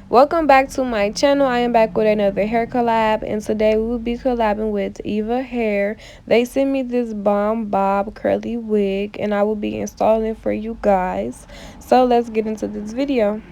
Welcome back to my channel. I am back with another hair collab, and today we will be collabing with Eva Hair. They sent me this bomb bob curly wig, and I will be installing it for you guys. So let's get into this video.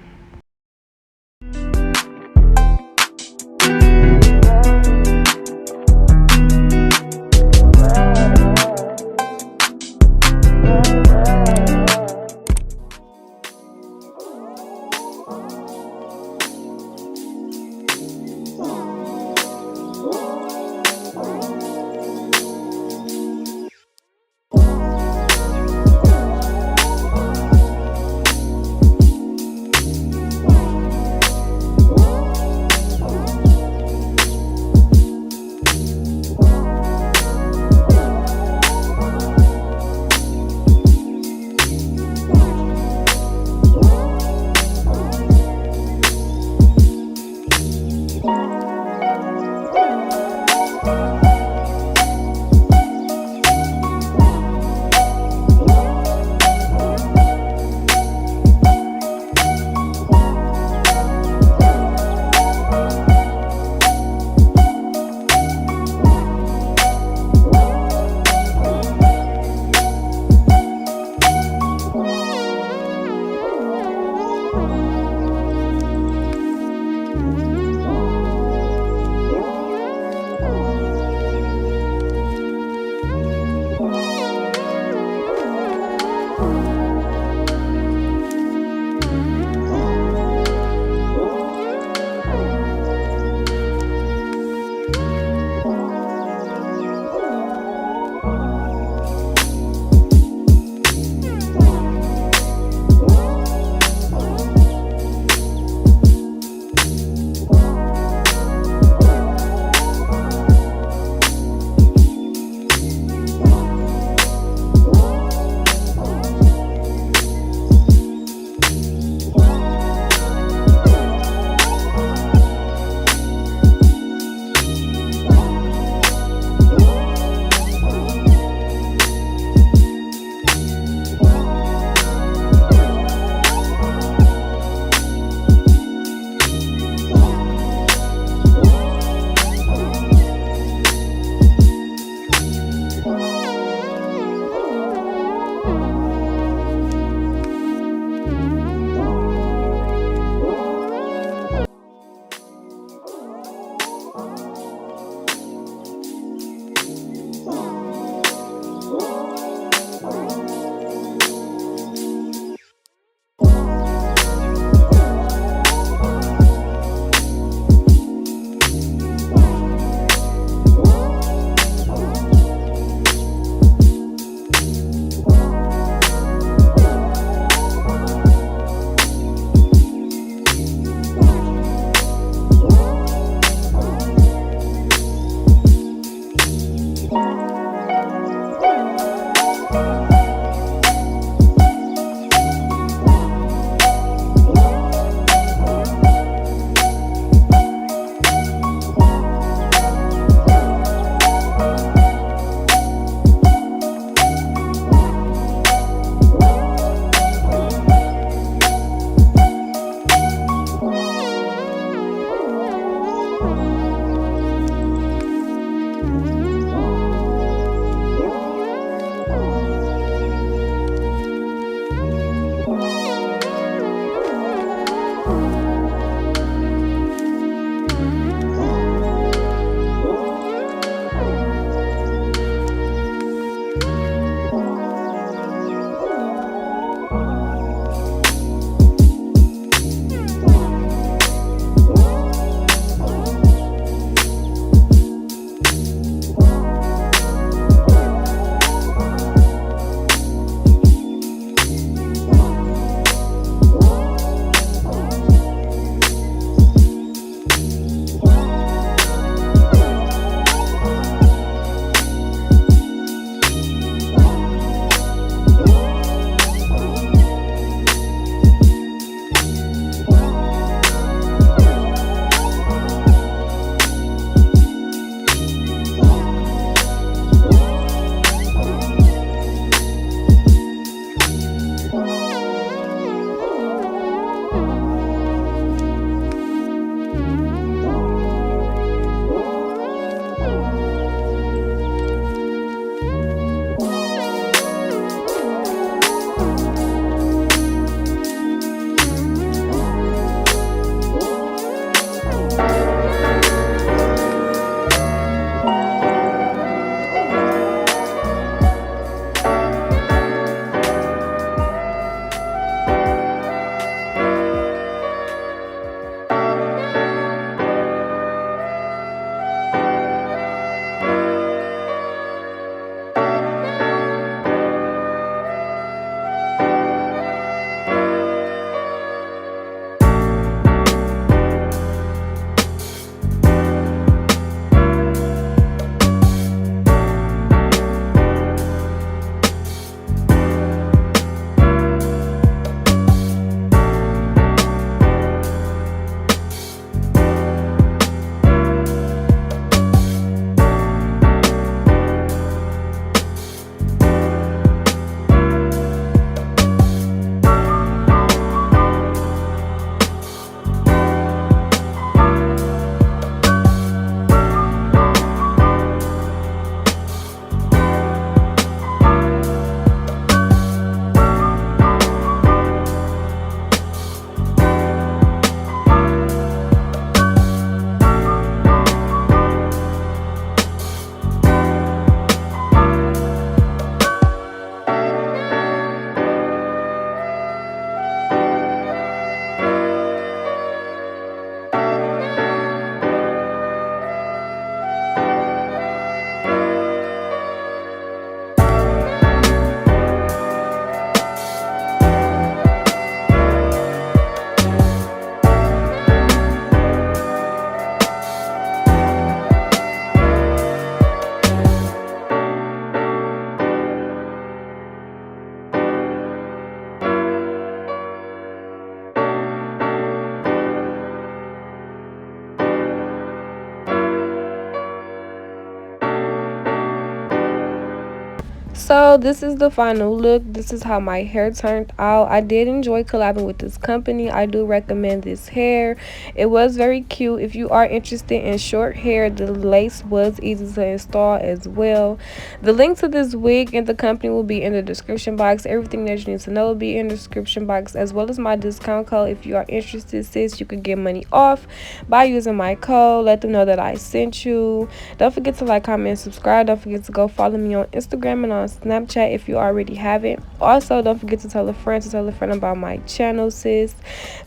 So this is the final look. This is how my hair turned out. I did enjoy collabing with this company. I do recommend this hair. It was very cute. If you are interested in short hair, the lace was easy to install as well. The link to this wig and the company will be in the description box. Everything that you need to know will be in the description box, as well as my discount code. If you are interested, sis, you could get money off by using my code. Let them know that I sent you. Don't forget to like, comment, and subscribe. Don't forget to go follow me on Instagram and on Snapchat if you already haven't. Also, don't forget to tell a friend about my channel, sis.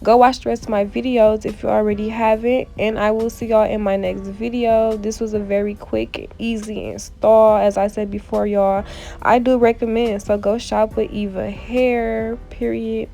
Go watch the rest of my videos if you already haven't, and I will see y'all in my next video. This was a very quick, easy install. As I said before, y'all, I do recommend, so go shop with Eva Hair, period.